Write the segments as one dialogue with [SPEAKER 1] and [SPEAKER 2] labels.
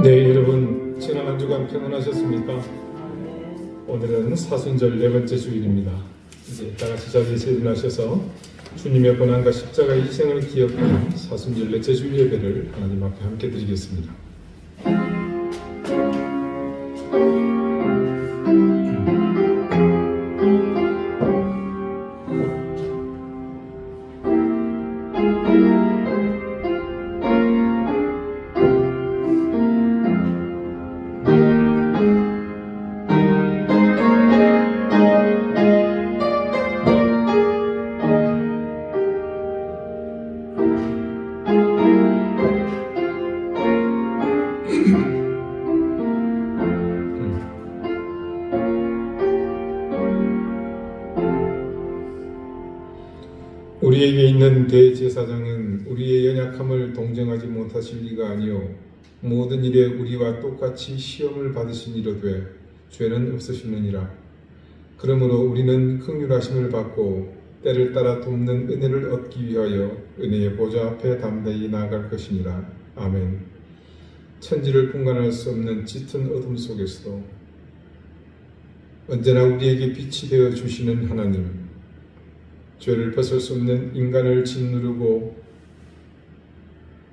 [SPEAKER 1] 네, 여러분 지난 한 주간 평안하셨습니까? 오늘은 사순절 네 번째 주일입니다. 이제 다 같이 자리에서 일어나셔서 주님의 고난과 십자가의 희생을 기억하는 사순절 넷째 주일 예배를 하나님 앞에 함께 드리겠습니다. 우리에게 있는 대제사장은 우리의 연약함을 동정하지 못하실 리가 아니요 모든 일에 우리와 똑같이 시험을 받으신 이로되 죄는 없으시느니라. 그러므로 우리는 긍휼하심을 받고 때를 따라 돕는 은혜를 얻기 위하여 은혜의 보좌 앞에 담대히 나아갈 것이니라. 아멘. 천지를 분간할 수 없는 짙은 어둠 속에서도 언제나 우리에게 빛이 되어 주시는 하나님, 죄를 벗을 수 없는 인간을 짓누르고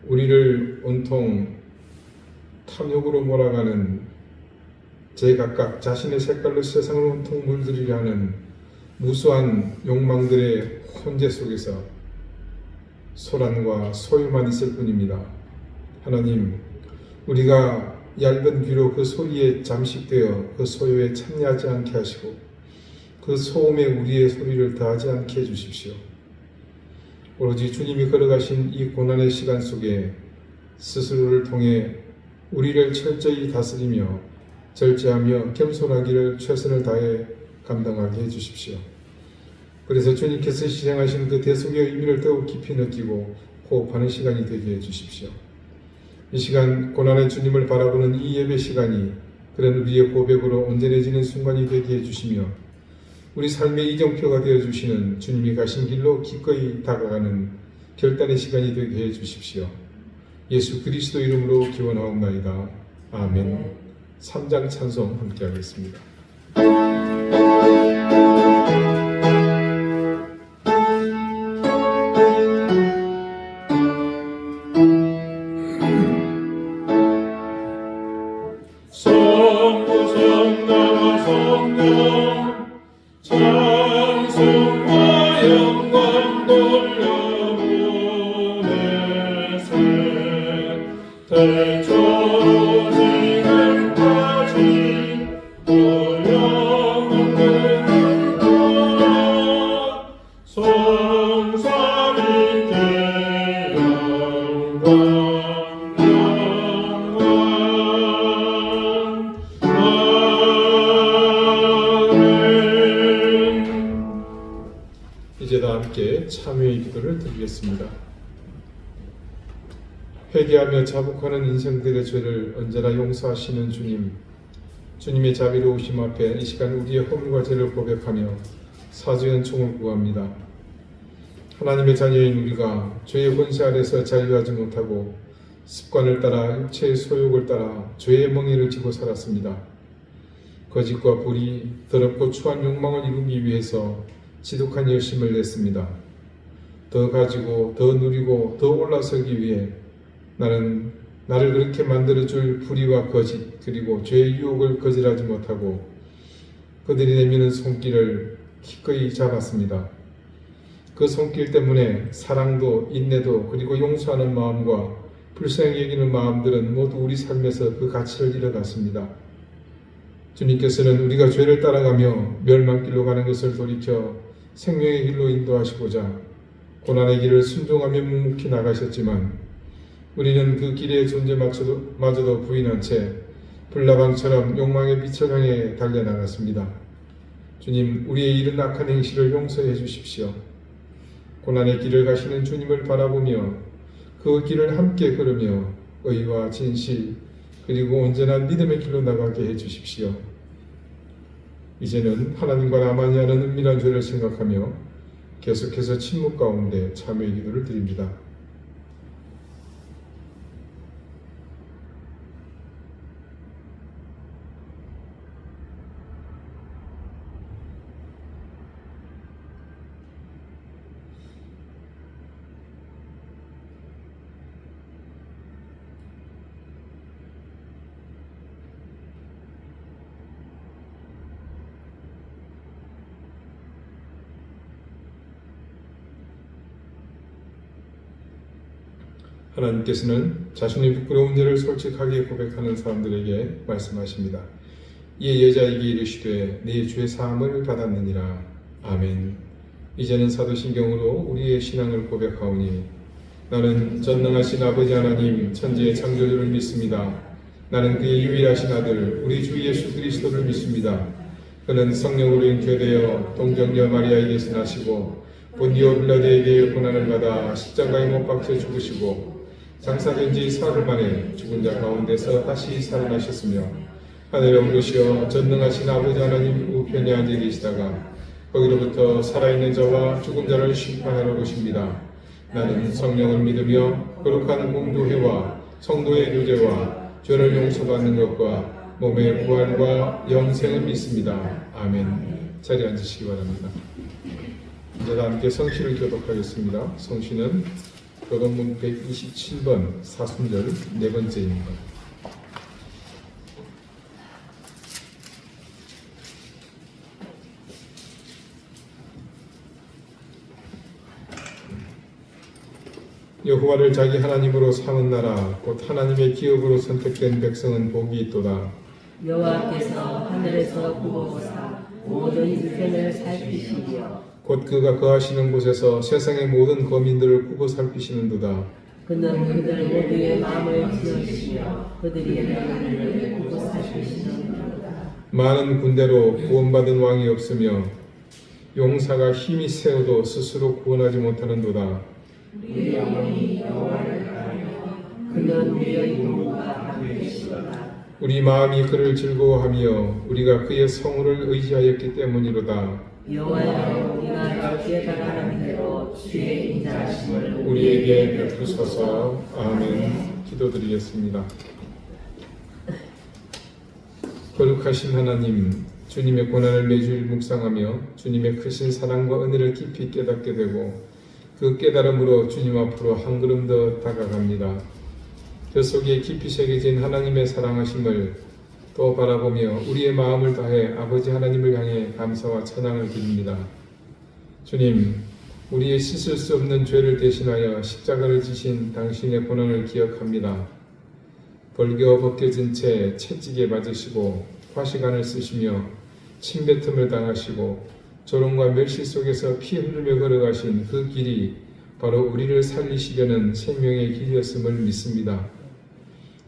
[SPEAKER 1] 우리를 온통 탐욕으로 몰아가는 제각각 자신의 색깔로 세상을 온통 물들이려 하는 무수한 욕망들의 혼재 속에서 소란과 소유만 있을 뿐입니다. 하나님, 우리가 얇은 귀로 그 소리에 잠식되어 그 소유에 참여하지 않게 하시고 그 소음에 우리의 소리를 더하지 않게 해주십시오. 오로지 주님이 걸어가신 이 고난의 시간 속에 스스로를 통해 우리를 철저히 다스리며 절제하며 겸손하기를 최선을 다해 감당하게 해주십시오. 그래서 주님께서 희생하신 그 대속의 의미를 더욱 깊이 느끼고 호흡하는 시간이 되게 해주십시오. 이 시간 고난의 주님을 바라보는 이 예배 시간이 그런 우리의 고백으로 온전해지는 순간이 되게 해주시며 우리 삶의 이정표가 되어주시는 주님이 가신 길로 기꺼이 다가가는 결단의 시간이 되게 해주십시오. 예수 그리스도 이름으로 기원하옵나이다. 아멘. 3장 찬송 함께 하겠습니다.
[SPEAKER 2] 성부 성자와 성령 찬송과 영광 돌려보내세 태초로 지금까지 영원한 것 성삼위께 영광
[SPEAKER 1] 이제 다 함께 참회의 기도를 드리겠습니다. 회개하며 자복하는 인생들의 죄를 언제나 용서하시는 주님, 주님의 자비로우심 앞에 이 시간 우리의 허물과 죄를 고백하며 사죄 은총을 구합니다. 하나님의 자녀인 우리가 죄의 권세 아래서 자유하지 못하고 습관을 따라 육체의 소욕을 따라 죄의 멍에를 지고 살았습니다. 거짓과 불의, 더럽고 추한 욕망을 이루기 위해서 지독한 열심을 냈습니다. 더 가지고, 더 누리고, 더 올라서기 위해 나는 나를 그렇게 만들어줄 불의와 거짓, 그리고 죄의 유혹을 거절하지 못하고 그들이 내미는 손길을 기꺼이 잡았습니다. 그 손길 때문에 사랑도, 인내도, 그리고 용서하는 마음과 불쌍히 여기는 마음들은 모두 우리 삶에서 그 가치를 잃어갔습니다. 주님께서는 우리가 죄를 따라가며 멸망길로 가는 것을 돌이켜 생명의 길로 인도하시고자 고난의 길을 순종하며 묵묵히 나가셨지만 우리는 그 길의 존재마저도 부인한 채 불나방처럼 욕망의 빛을 향해 달려나갔습니다. 주님, 우리의 이른 악한 행실을 용서해 주십시오. 고난의 길을 가시는 주님을 바라보며 그 길을 함께 걸으며 의와 진실 그리고 언제나 믿음의 길로 나가게 해 주십시오. 이제는 하나님과 나만이 하는 은밀한 죄를 생각하며 계속해서 침묵 가운데 참회의 기도를 드립니다. 하나님께서는 자신의 부끄러운 죄를 솔직하게 고백하는 사람들에게 말씀하십니다. 이에 여자에게 이르시되 네 죄 사함을 받았느니라. 아멘. 이제는 사도신경으로 우리의 신앙을 고백하오니 나는 전능하신 아버지 하나님 천지의 창조주를 믿습니다. 나는 그의 유일하신 아들 우리 주 예수 그리스도를 믿습니다. 그는 성령으로 잉태되어 동정녀 마리아에게서 나시고 본디오 빌라도에게 고난을 받아 십자가에 못 박혀 죽으시고 장사된 지 사흘 만에 죽은 자 가운데서 다시 살아나셨으며 하늘에 오르시어 전능하신 아버지 하나님 우편에 앉아 계시다가 거기로부터 살아있는 자와 죽은 자를 심판하러 오십니다. 나는 성령을 믿으며 거룩한 공도회와 성도의 교제와 죄를 용서받는 것과 몸의 부활과 영생을 믿습니다. 아멘. 자리에 앉으시기 바랍니다. 이제 다 함께 성시를 교독하겠습니다. 성시는 교독문 127번 사순절 네 번째입니다. 여호와를 자기 하나님으로 삼은 나라 곧 하나님의 기업으로 선택된 백성은 복이 있도다.
[SPEAKER 3] 여호와께서 하늘에서 보고사 모든 인생을 살피시며
[SPEAKER 1] 곧 그가 거하시는 곳에서 세상의 모든 거민들을 보고 살피시는도다.
[SPEAKER 3] 그는 그들 모두의 마음을 지으시며 그들이 하나님을 보고 살피시는도다.
[SPEAKER 1] 많은 군대로 구원받은 왕이 없으며 용사가 힘이 세어도 스스로 구원하지 못하는도다.
[SPEAKER 3] 우리의 영혼이 여호와를 바라며 그는 우리의 공부가 함께시도다.
[SPEAKER 1] 우리 마음이 그를 즐거워하며 우리가 그의 성호를 의지하였기 때문이로다.
[SPEAKER 3] 여호와여 우리가 깨달아는 대로 주의 인자하심을
[SPEAKER 1] 우리에게 베푸소서. 아멘. 기도드리겠습니다. 거룩하신 하나님, 주님의 고난을 매주일 묵상하며 주님의 크신 사랑과 은혜를 깊이 깨닫게 되고 그 깨달음으로 주님 앞으로 한 걸음 더 다가갑니다. 그 속에 깊이 새겨진 하나님의 사랑하심을 또 바라보며 우리의 마음을 다해 아버지 하나님을 향해 감사와 찬양을 드립니다. 주님, 우리의 씻을 수 없는 죄를 대신하여 십자가를 지신 당신의 고난을 기억합니다. 벌겨 벗겨진 채 채찍에 맞으시고 화시간을 쓰시며 침뱉음을 당하시고 조롱과 멸시 속에서 피 흘리며 걸어가신 그 길이 바로 우리를 살리시려는 생명의 길이었음을 믿습니다.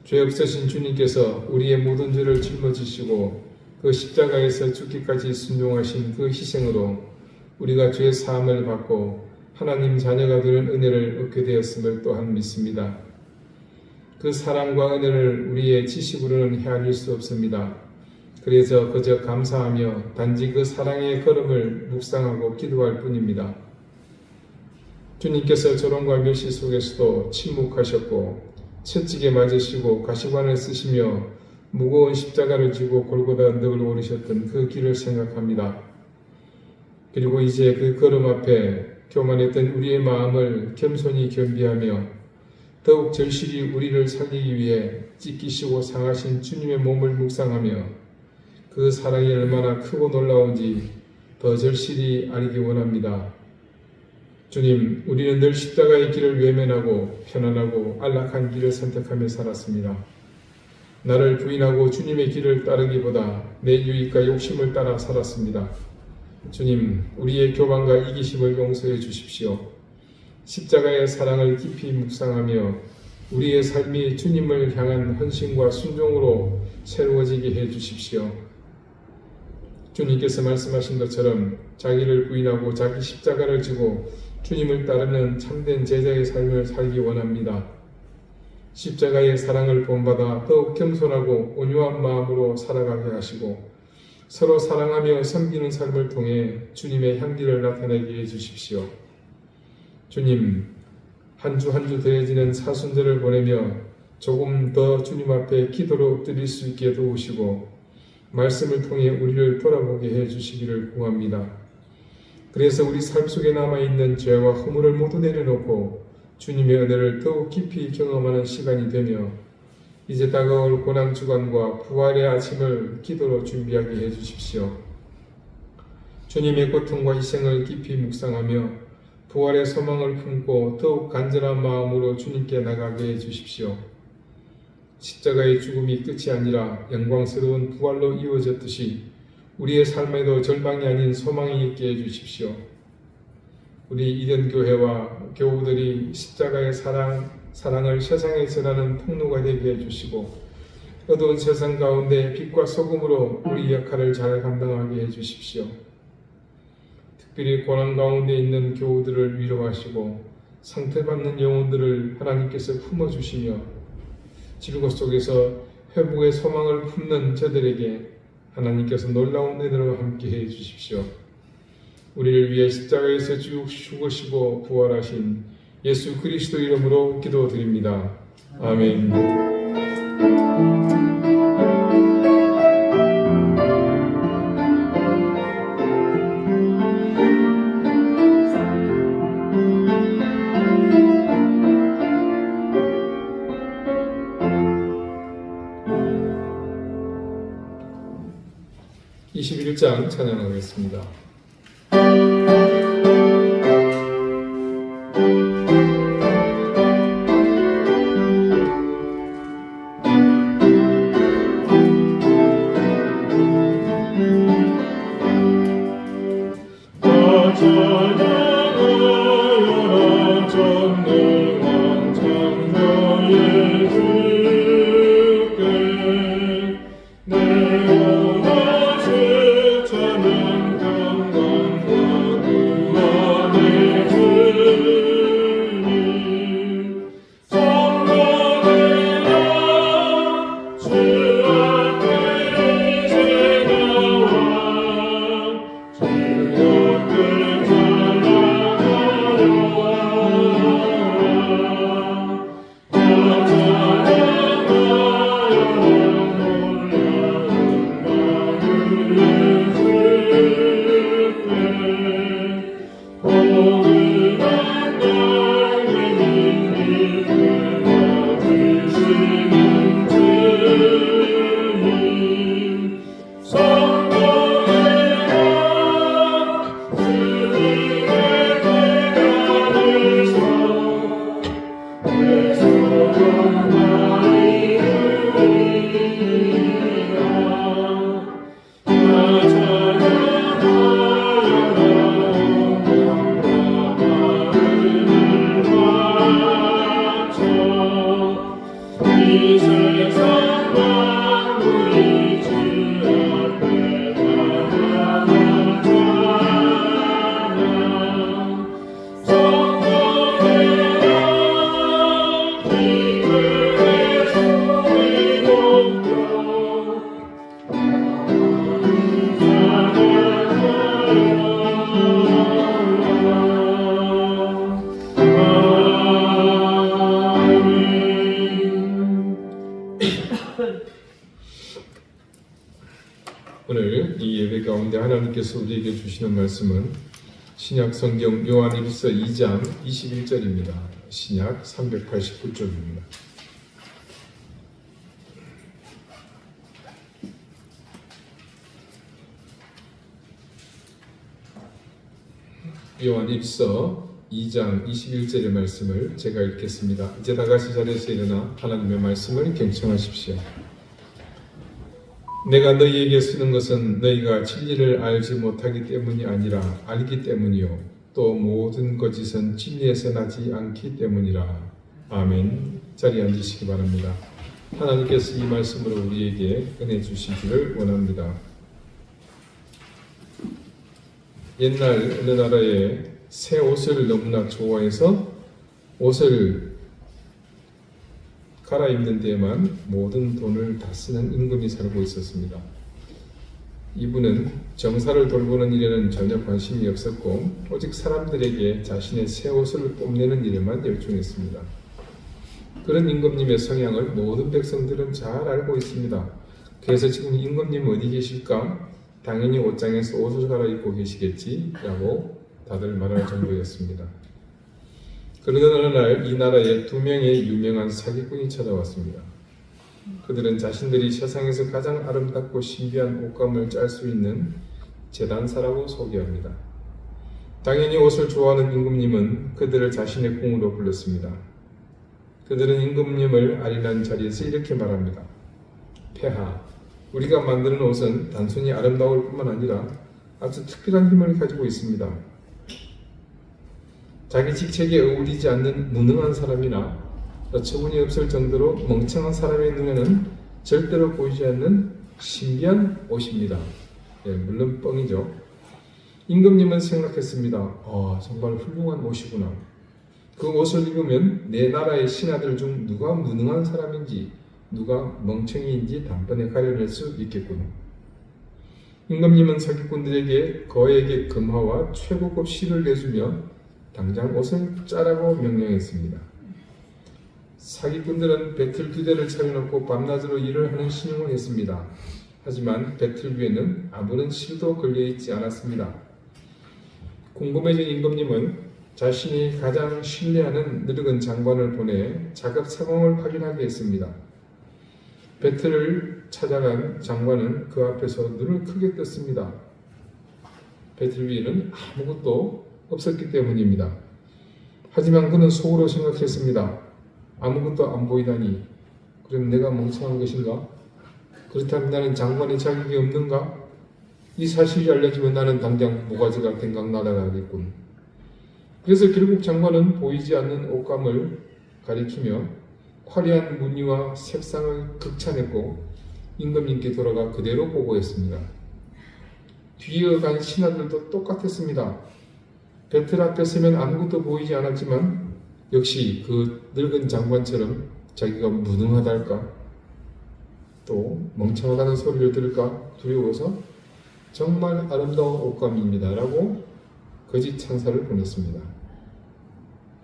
[SPEAKER 1] 죄 없으신 주님께서 우리의 모든 죄를 짊어지시고 그 십자가에서 죽기까지 순종하신 그 희생으로 우리가 죄 사함을 받고 하나님 자녀가 되는 은혜를 얻게 되었음을 또한 믿습니다. 그 사랑과 은혜를 우리의 지식으로는 헤아릴 수 없습니다. 그래서 그저 감사하며 단지 그 사랑의 걸음을 묵상하고 기도할 뿐입니다. 주님께서 조롱과 멸시 속에서도 침묵하셨고 채찍에 맞으시고 가시관을 쓰시며 무거운 십자가를 지고 골고다 언덕을 오르셨던 그 길을 생각합니다. 그리고 이제 그 걸음 앞에 교만했던 우리의 마음을 겸손히 겸비하며 더욱 절실히 우리를 살리기 위해 찢기시고 상하신 주님의 몸을 묵상하며 그 사랑이 얼마나 크고 놀라운지 더 절실히 알기 원합니다. 주님, 우리는 늘 십자가의 길을 외면하고 편안하고 안락한 길을 선택하며 살았습니다. 나를 부인하고 주님의 길을 따르기보다 내 유익과 욕심을 따라 살았습니다. 주님, 우리의 교만과 이기심을 용서해 주십시오. 십자가의 사랑을 깊이 묵상하며 우리의 삶이 주님을 향한 헌신과 순종으로 새로워지게 해 주십시오. 주님께서 말씀하신 것처럼 자기를 부인하고 자기 십자가를 지고 주님을 따르는 참된 제자의 삶을 살기 원합니다. 십자가의 사랑을 본받아 더욱 겸손하고 온유한 마음으로 살아가게 하시고 서로 사랑하며 섬기는 삶을 통해 주님의 향기를 나타내게 해주십시오. 주님, 한 주 한 주 더해지는 사순절을 보내며 조금 더 주님 앞에 기도로 엎드릴 수 있게 도우시고 말씀을 통해 우리를 돌아보게 해주시기를 구합니다. 그래서 우리 삶 속에 남아있는 죄와 허물을 모두 내려놓고 주님의 은혜를 더욱 깊이 경험하는 시간이 되며 이제 다가올 고난주간과 부활의 아침을 기도로 준비하게 해주십시오. 주님의 고통과 희생을 깊이 묵상하며 부활의 소망을 품고 더욱 간절한 마음으로 주님께 나가게 해주십시오. 십자가의 죽음이 끝이 아니라 영광스러운 부활로 이어졌듯이 우리의 삶에도 절망이 아닌 소망이 있게 해주십시오. 우리 이den교회와 교우들이 십자가의 사랑을 세상에 전하는 통로가 되게 해주시고 어두운 세상 가운데 빛과 소금으로 우리 역할을 잘 감당하게 해주십시오. 특별히 고난 가운데 있는 교우들을 위로하시고 상태받는 영혼들을 하나님께서 품어주시며 질고 속에서 회복의 소망을 품는 저들에게 하나님께서 놀라운 은혜로 함께해 주십시오. 우리를 위해 십자가에서 죽으시고 부활하신 예수 그리스도 이름으로 기도드립니다. 아멘. (21장) 찬양하겠습니다. 오늘 이 예배 가운데 하나님께서 우리에게 주시는 말씀은 신약 성경 요한일서 2장 21절입니다. 신약 389쪽입니다. 요한일서 2장 21절의 말씀을 제가 읽겠습니다. 이제 다 같이 자리에서 일어나 하나님의 말씀을 경청하십시오. 내가 너희에게 쓰는 것은 너희가 진리를 알지 못하기 때문이 아니라 알기 때문이요 또 모든 거짓은 진리에서 나지 않기 때문이라. 아멘. 자리에 앉으시기 바랍니다. 하나님께서 이 말씀으로 우리에게 은혜 주시기를 원합니다. 옛날 어느 나라에 새 옷을 너무나 좋아해서 옷을 갈아입는 데에만 모든 돈을 다 쓰는 임금이 살고 있었습니다. 이분은 정사를 돌보는 일에는 전혀 관심이 없었고 오직 사람들에게 자신의 새 옷을 뽐내는 일에만 열중했습니다. 그런 임금님의 성향을 모든 백성들은 잘 알고 있습니다. 그래서 지금 임금님 어디 계실까? 당연히 옷장에서 옷을 갈아입고 계시겠지 라고 다들 말할 정도였습니다. 그러던 어느 날 이 나라에 2명의 유명한 사기꾼이 찾아왔습니다. 그들은 자신들이 세상에서 가장 아름답고 신비한 옷감을 짤 수 있는 재단사라고 소개합니다. 당연히 옷을 좋아하는 임금님은 그들을 자신의 궁으로 불렀습니다. 그들은 임금님을 아리란 자리에서 이렇게 말합니다. 폐하, 우리가 만드는 옷은 단순히 아름다울 뿐만 아니라 아주 특별한 힘을 가지고 있습니다. 자기 직책에 어울리지 않는 무능한 사람이나 어처구니 없을 정도로 멍청한 사람의 눈에는 절대로 보이지 않는 신비한 옷입니다. 물론 뻥이죠. 임금님은 생각했습니다. 정말 훌륭한 옷이구나. 그 옷을 입으면 내 나라의 신하들 중 누가 무능한 사람인지 누가 멍청이인지 단번에 가려낼 수 있겠군. 임금님은 사기꾼들에게 거액의 금화와 최고급 실을 내주며 당장 옷을 짜라고 명령했습니다. 사기꾼들은 배틀 2대를 차려놓고 밤낮으로 일을 하는 신용을 했습니다. 하지만 배틀 위에는 아무런 실도 걸려있지 않았습니다. 궁금해진 임금님은 자신이 가장 신뢰하는 늙은 장관을 보내 작업 상황을 확인하게 했습니다. 배틀을 찾아간 장관은 그 앞에서 눈을 크게 떴습니다. 배틀 위에는 아무것도 없었기 때문입니다. 하지만 그는 속으로 생각했습니다. 아무것도 안 보이다니, 그럼 내가 멍청한 것인가? 그렇다면 나는 장관의 자격이 없는가? 이 사실이 알려지면 나는 당장 모가지가 댕강 날아가겠군. 그래서 결국 장관은 보이지 않는 옷감을 가리키며 화려한 무늬와 색상을 극찬했고 임금님께 돌아가 그대로 보고했습니다. 뒤에 간 신하들도 똑같았습니다. 배틀 앞에 서면 아무것도 보이지 않았지만 역시 그 늙은 장관처럼 자기가 무능하달까 또 멍청하다는 소리를 들을까 두려워서 정말 아름다운 옷감입니다 라고 거짓 찬사를 보냈습니다.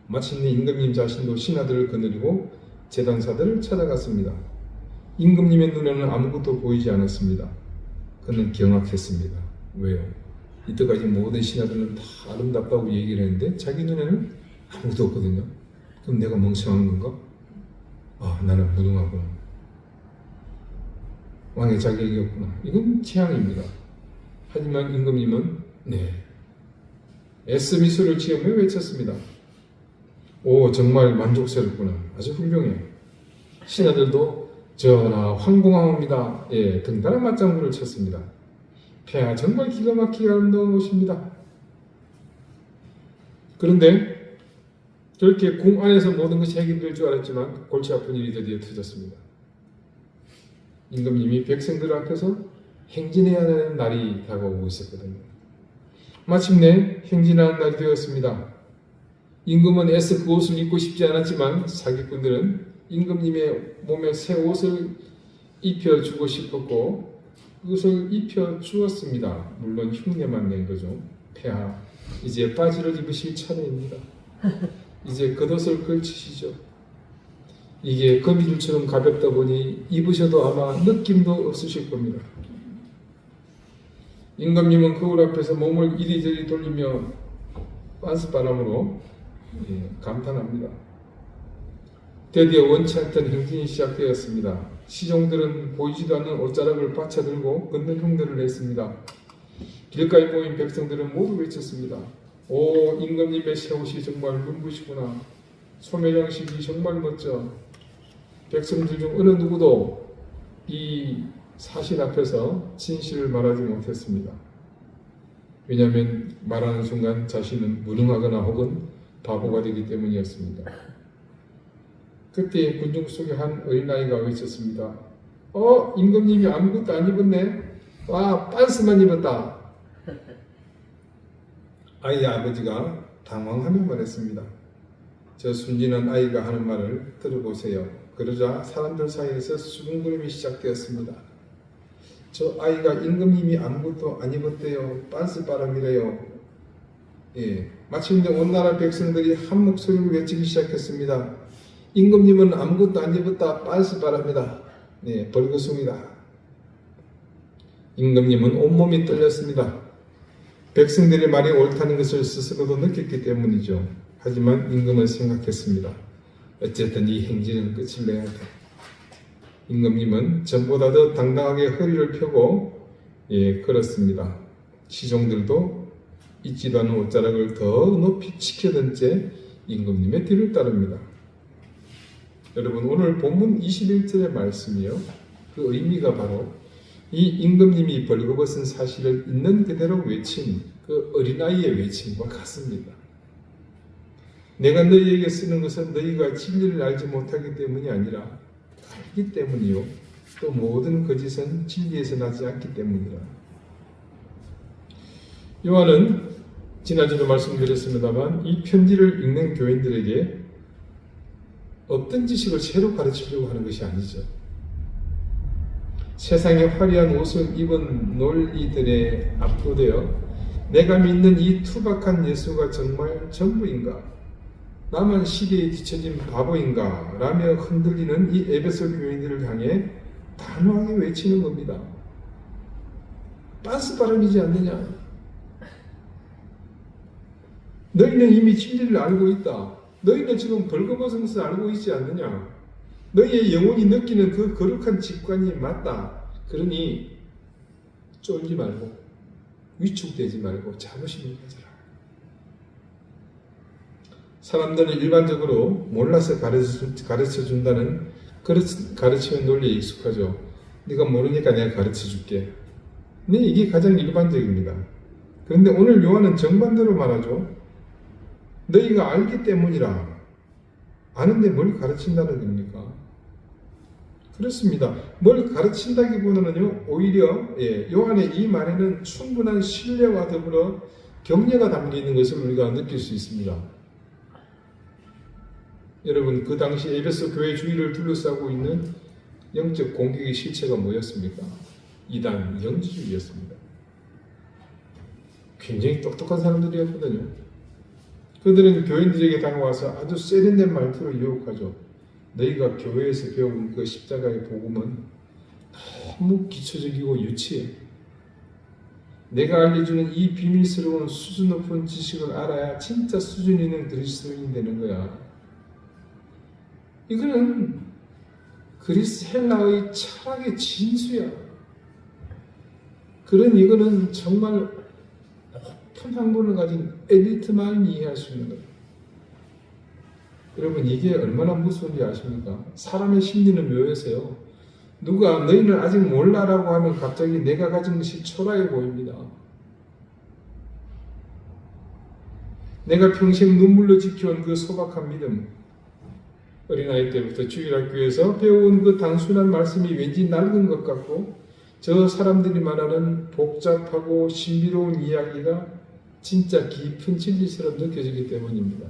[SPEAKER 1] 마침내 임금님 자신도 신하들을 거느리고 재단사들을 찾아갔습니다. 임금님의 눈에는 아무것도 보이지 않았습니다. 그는 경악했습니다. 왜요? 이때까지 모든 신하들은 다 아름답다고 얘기를 했는데 자기 눈에는 아무것도 없거든요. 그럼 내가 멍청한 건가? 나는 무능하구나. 왕의 자격이 없구나. 이건 취향입니다. 하지만 임금님은 애써 미소를 지으며 외쳤습니다. 정말 만족스럽구나. 아주 훌륭해. 신하들도 전하 황공하옵니다. 등단한 맞장구를 쳤습니다. 폐하 정말 기가 막히게 아름다운 옷입니다. 그런데 그렇게 궁 안에서 모든 것이 해결될 줄 알았지만 골치 아픈 일이 드디어 터졌습니다. 임금님이 백성들 앞에서 행진해야 하는 날이 다가오고 있었거든요. 마침내 행진하는 날이 되었습니다. 임금은 애써 그 옷을 입고 싶지 않았지만 사기꾼들은 임금님의 몸에 새 옷을 입혀주고 싶었고 그것을 입혀주었습니다. 물론 흉내만 낸 거죠. 폐하, 이제 바지를 입으실 차례입니다. 이제 겉옷을 걸치시죠. 이게 거미줄처럼 가볍다 보니 입으셔도 아마 느낌도 없으실 겁니다. 임금님은 거울 앞에서 몸을 이리저리 돌리며 빤스바람으로 감탄합니다. 드디어 원치 않던 행진이 시작되었습니다. 시종들은 보이지도 않는 옷자락을 받쳐들고 걷는 흉내를 냈습니다. 길가에 모인 백성들은 모두 외쳤습니다. 임금님의 새 옷이 정말 눈부시구나. 소매장식이 정말 멋져. 백성들 중 어느 누구도 이 사실 앞에서 진실을 말하지 못했습니다. 왜냐하면 말하는 순간 자신은 무능하거나 혹은 바보가 되기 때문이었습니다. 그때 군중 속에 한 어린아이가 외쳤습니다. 임금님이 아무것도 안 입었네. 빤스만 입었다. 아이의 아버지가 당황하며 말했습니다. 저 순진한 아이가 하는 말을 들어보세요. 그러자 사람들 사이에서 수군거림이 시작되었습니다. 저 아이가 임금님이 아무것도 안 입었대요. 빤스바람이래요. 마침내 온 나라 백성들이 한 목소리로 외치기 시작했습니다. 임금님은 아무것도 안 입었다. 빤스바람이다. 벌거숭이다. 임금님은 온몸이 떨렸습니다. 백성들의 말이 옳다는 것을 스스로도 느꼈기 때문이죠. 하지만 임금은 생각했습니다. 어쨌든 이 행진은 끝을 내야 돼. 임금님은 전보다 더 당당하게 허리를 펴고 걸었습니다. 시종들도 잊지도 않은 옷자락을 더 높이 치켜든 채 임금님의 뒤를 따릅니다. 여러분, 오늘 본문 21절의 말씀이요, 그 의미가 바로 이 임금님이 벌거벗은 사실을 있는 그대로 외친 그 어린아이의 외침과 같습니다. 내가 너희에게 쓰는 것은 너희가 진리를 알지 못하기 때문이 아니라 알기 때문이요, 또 모든 거짓은 진리에서 나지 않기 때문이라. 요한은 지난주도 말씀드렸습니다만 이 편지를 읽는 교인들에게 어떤 지식을 새로 가르치려고 하는 것이 아니죠. 세상에 화려한 옷을 입은 논리들에 압도되어 내가 믿는 이 투박한 예수가 정말 전부인가? 나만 시대에 뒤처진 바보인가? 라며 흔들리는 이 에베소 교인들을 향해 단호하게 외치는 겁니다. 빤스 발음이지 않느냐? 너희는 이미 진리를 알고 있다. 너희는 지금 벌거벗은 것을 알고 있지 않느냐? 너희의 영혼이 느끼는 그 거룩한 직관이 맞다. 그러니 쫄지 말고 위축되지 말고 자부심을 가져라. 사람들은 일반적으로 몰라서 가르쳐준다는 가르치는 논리에 익숙하죠. 네가 모르니까 내가 가르쳐줄게. 네, 이게 가장 일반적입니다. 그런데 오늘 요한은 정반대로 말하죠. 너희가 알기 때문이라. 아는데 뭘 가르친다는 겁니까? 그렇습니다. 뭘 가르친다기보다는요, 오히려 요한의 이 말에는 충분한 신뢰와 더불어 격려가 담겨 있는 것을 우리가 느낄 수 있습니다. 여러분, 그 당시 에베소 교회 주위를 둘러싸고 있는 영적 공격의 실체가 뭐였습니까? 이단, 영지주의였습니다. 굉장히 똑똑한 사람들이었거든요. 그들은 교인들에게 다가와서 아주 세련된 말투로 유혹하죠. 너희가 교회에서 배운 그 십자가의 복음은 너무 기초적이고 유치해. 내가 알려주는 이 비밀스러운 수준 높은 지식을 알아야 진짜 수준 있는 그리스도인이 되는 거야. 이거는 그리스 헬라의 철학의 진수야. 이거는 정말 높은 학문을 가진 엘리트만 이해할 수 있는 거예요. 여러분, 이게 얼마나 무서운지 아십니까? 사람의 심리는 묘해서요. 누가 너희는 아직 몰라라고 하면 갑자기 내가 가진 것이 초라해 보입니다. 내가 평생 눈물로 지켜온 그 소박한 믿음, 어린아이 때부터 주일학교에서 배운 그 단순한 말씀이 왠지 낡은 것 같고 저 사람들이 말하는 복잡하고 신비로운 이야기가 진짜 깊은 진리처럼 느껴지기 때문입니다.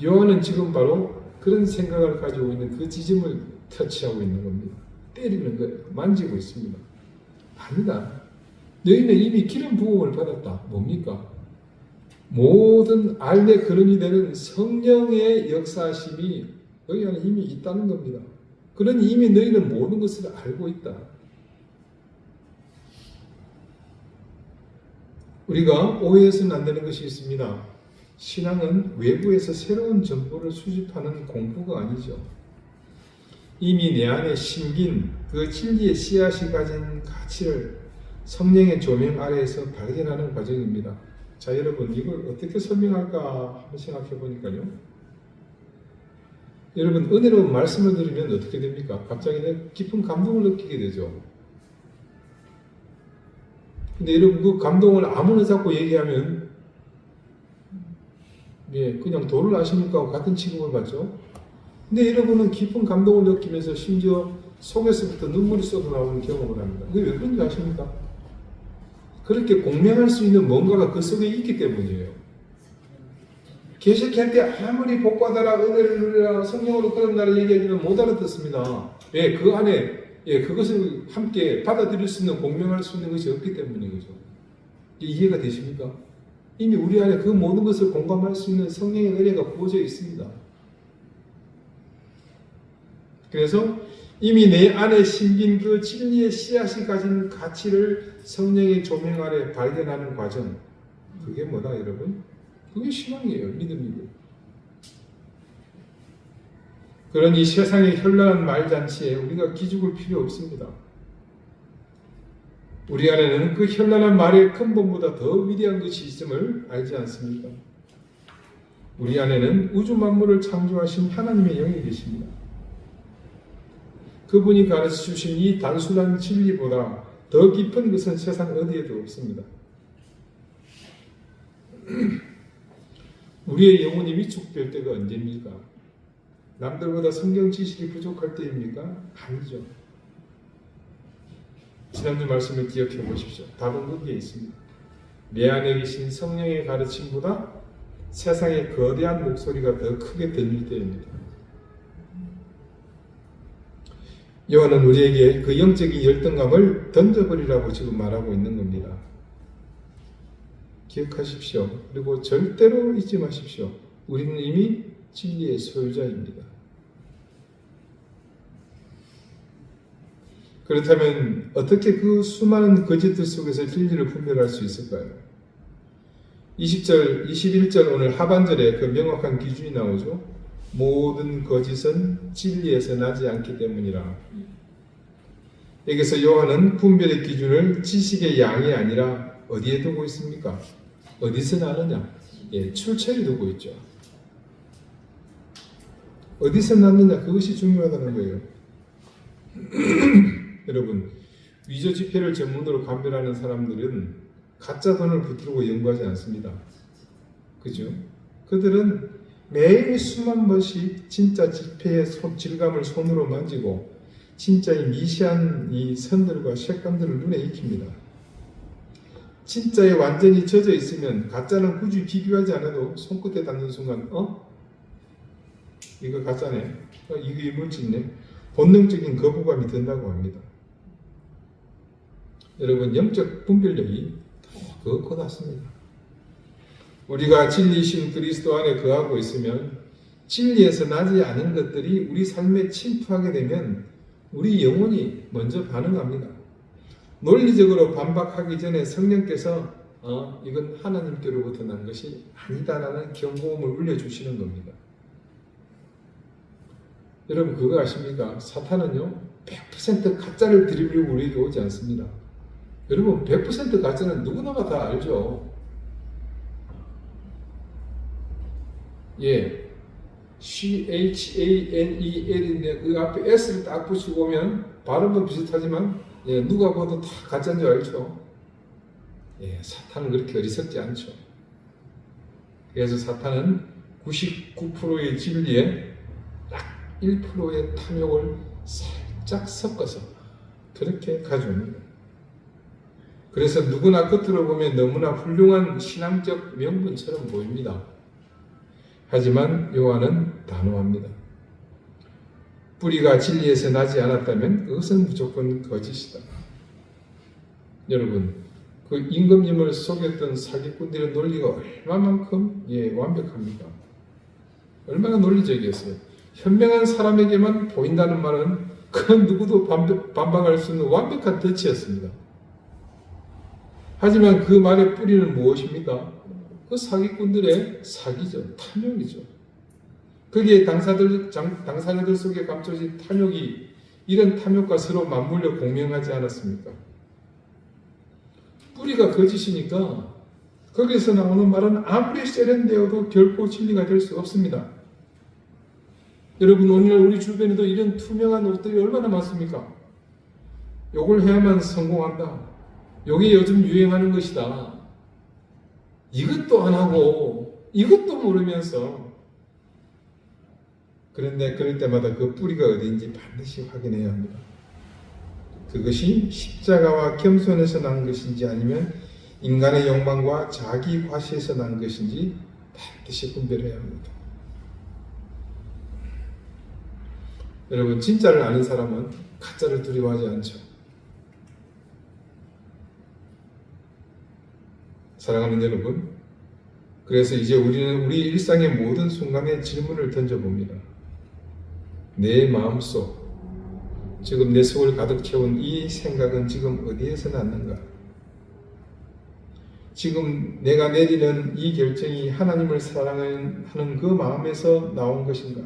[SPEAKER 1] 요한은 지금 바로 그런 생각을 가지고 있는 그 지점을 터치하고 있는 겁니다. 때리는 거예요. 만지고 있습니다. 아니다. 너희는 이미 기름 부음을 받았다. 뭡니까? 모든 알의 근원이 되는 성령의 역사심이 너희 안에 이미 있다는 겁니다. 그러니 이미 너희는 모든 것을 알고 있다. 우리가 오해해서는 안 되는 것이 있습니다. 신앙은 외부에서 새로운 정보를 수집하는 공부가 아니죠. 이미 내 안에 심긴 그 진리의 씨앗이 가진 가치를 성령의 조명 아래에서 발견하는 과정입니다. 자, 여러분, 이걸 어떻게 설명할까 한번 생각해 보니까요. 여러분, 은혜로운 말씀을 들으면 어떻게 됩니까? 갑자기 깊은 감동을 느끼게 되죠. 근데 여러분, 그 감동을 아무나 자꾸 얘기하면 그냥 도를 아십니까? 같은 취급을 받죠. 근데 여러분은 깊은 감동을 느끼면서 심지어 속에서부터 눈물이 쏟아 나오는 경험을 합니다. 그게 왜 그런지 아십니까? 그렇게 공명할 수 있는 뭔가가 그 속에 있기 때문이에요. 계시할 때 아무리 복받아라, 은혜를 누리라, 성령으로 그런 나를 얘기하지만 못 알아듣습니다. 그 안에 그것을 함께 받아들일 수 있는, 공명할 수 있는 것이 없기 때문인 거죠. 이해가 되십니까? 이미 우리 안에 그 모든 것을 공감할 수 있는 성령의 은혜가 부어져 있습니다. 그래서 이미 내 안에 심긴 그 진리의 씨앗이 가진 가치를 성령의 조명 아래 발견하는 과정, 그게 뭐다 여러분? 그게 신앙이에요. 믿음이고. 그러니 세상의 현란한 말잔치에 우리가 기죽을 필요 없습니다. 우리 안에는 그 현란한 말의 근본보다 더 위대한 것이 있음을 알지 않습니까? 우리 안에는 우주 만물을 창조하신 하나님의 영이 계십니다. 그분이 가르쳐 주신 이 단순한 진리보다 더 깊은 것은 세상 어디에도 없습니다. 우리의 영혼이 위축될 때가 언제입니까? 남들보다 성경 지식이 부족할 때입니까? 아니죠. 지난주 말씀을 기억해 보십시오. 답은 거기에 있습니다. 내 안에 계신 성령의 가르침보다 세상의 거대한 목소리가 더 크게 들릴 때입니다. 요한은 우리에게 그 영적인 열등감을 던져버리라고 지금 말하고 있는 겁니다. 기억하십시오. 그리고 절대로 잊지 마십시오. 우리는 이미 진리의 소유자입니다. 그렇다면 어떻게 그 수많은 거짓들 속에서 진리를 분별할 수 있을까요? 20절, 21절 오늘 하반절에 그 명확한 기준이 나오죠. 모든 거짓은 진리에서 나지 않기 때문이라. 여기서 요한은 분별의 기준을 지식의 양이 아니라 어디에 두고 있습니까? 어디서 나느냐? 출처에 두고 있죠. 어디서 났느냐? 그것이 중요하다는 거예요. 여러분, 위조 지폐를 전문으로 감별하는 사람들은 가짜 돈을 붙들고 연구하지 않습니다. 그죠? 그들은 매일 수만 번씩 진짜 지폐의 질감을 손으로 만지고 진짜의 미시한 이 선들과 색감들을 눈에 익힙니다. 진짜에 완전히 젖어 있으면 가짜는 굳이 비교하지 않아도 손끝에 닿는 순간 이거 가짜네, 이거 이물질네, 본능적인 거부감이 든다고 합니다. 여러분, 영적 분별력이 더 고맙습니다. 우리가 진리이신 그리스도 안에 거하고 있으면 진리에서 나지 않은 것들이 우리 삶에 침투하게 되면 우리 영혼이 먼저 반응합니다. 논리적으로 반박하기 전에 성령께서 이건 하나님께로부터 난 것이 아니다라는 경고음을 울려주시는 겁니다. 여러분, 그거 아십니까? 사탄은요 100% 가짜를 들이밀고 우리에게 오지 않습니다. 여러분, 100% 가짜는 누구나가 다 알죠. CHANEL인데 그 앞에 S를 딱 붙이고 오면 발음은 비슷하지만 누가 봐도 다 가짜인 줄 알죠. 사탄은 그렇게 어리석지 않죠. 그래서 사탄은 99%의 진리에 딱 1%의 탐욕을 살짝 섞어서 그렇게 가져옵니다. 그래서 누구나 겉으로 보면 너무나 훌륭한 신앙적 명분처럼 보입니다. 하지만 요한은 단호합니다. 뿌리가 진리에서 나지 않았다면 그것은 무조건 거짓이다. 여러분, 그 임금님을 속였던 사기꾼들의 논리가 얼마만큼 완벽합니까? 얼마나 논리적이었어요. 현명한 사람에게만 보인다는 말은 그 누구도 반박할 수 있는 완벽한 덫이었습니다. 하지만 그 말의 뿌리는 무엇입니까? 그 사기꾼들의 사기죠. 탐욕이죠. 거기에 당사자들 속에 감춰진 탐욕이 이런 탐욕과 서로 맞물려 공명하지 않았습니까? 뿌리가 거짓이니까 거기에서 나오는 말은 아무리 세련되어도 결코 진리가 될 수 없습니다. 여러분, 오늘 우리 주변에도 이런 투명한 옷들이 얼마나 많습니까? 요걸 해야만 성공한다. 요게 요즘 유행하는 것이다. 이것도 안 하고 이것도 모르면서, 그런데 그럴 때마다 그 뿌리가 어디인지 반드시 확인해야 합니다. 그것이 십자가와 겸손에서 난 것인지 아니면 인간의 욕망과 자기 과시에서 난 것인지 반드시 분별해야 합니다. 여러분, 진짜를 아는 사람은 가짜를 두려워하지 않죠. 사랑하는 여러분, 그래서 이제 우리는 우리 일상의 모든 순간에 질문을 던져봅니다. 내 마음속, 지금 내 속을 가득 채운 이 생각은 지금 어디에서 났는가? 지금 내가 내리는 이 결정이 하나님을 사랑하는 그 마음에서 나온 것인가?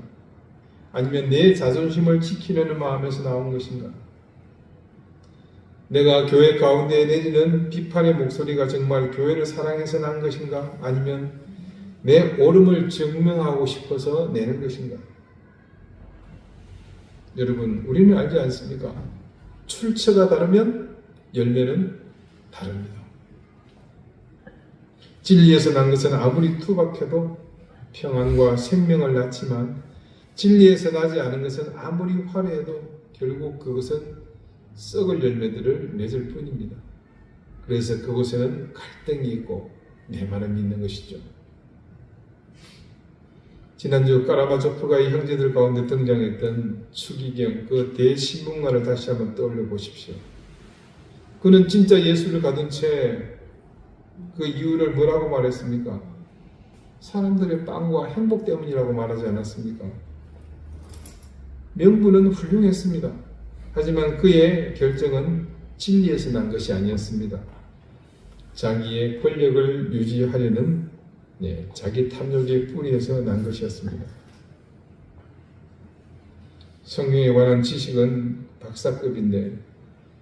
[SPEAKER 1] 아니면 내 자존심을 지키려는 마음에서 나온 것인가? 내가 교회 가운데 내리는 비판의 목소리가 정말 교회를 사랑해서 난 것인가? 아니면 내 옳음을 증명하고 싶어서 내는 것인가? 여러분, 우리는 알지 않습니까? 출처가 다르면 열매는 다릅니다. 진리에서 난 것은 아무리 투박해도 평안과 생명을 낳지만 진리에서 나지 않은 것은 아무리 화려해도 결국 그것은 썩을 열매들을 맺을 뿐입니다. 그래서 그곳에는 갈등이 있고 내만은 있는 것이죠. 지난주 까라마조프가의 형제들 가운데 등장했던 추기경 그 대신문가를 다시 한번 떠올려 보십시오. 그는 진짜 예수를 가둔 채 그 이유를 뭐라고 말했습니까? 사람들의 빵과 행복 때문이라고 말하지 않았습니까? 명분은 훌륭했습니다. 하지만 그의 결정은 진리에서 난 것이 아니었습니다. 자기의 권력을 유지하려는 자기 탐욕의 뿌리에서 난 것이었습니다. 성경에 관한 지식은 박사급인데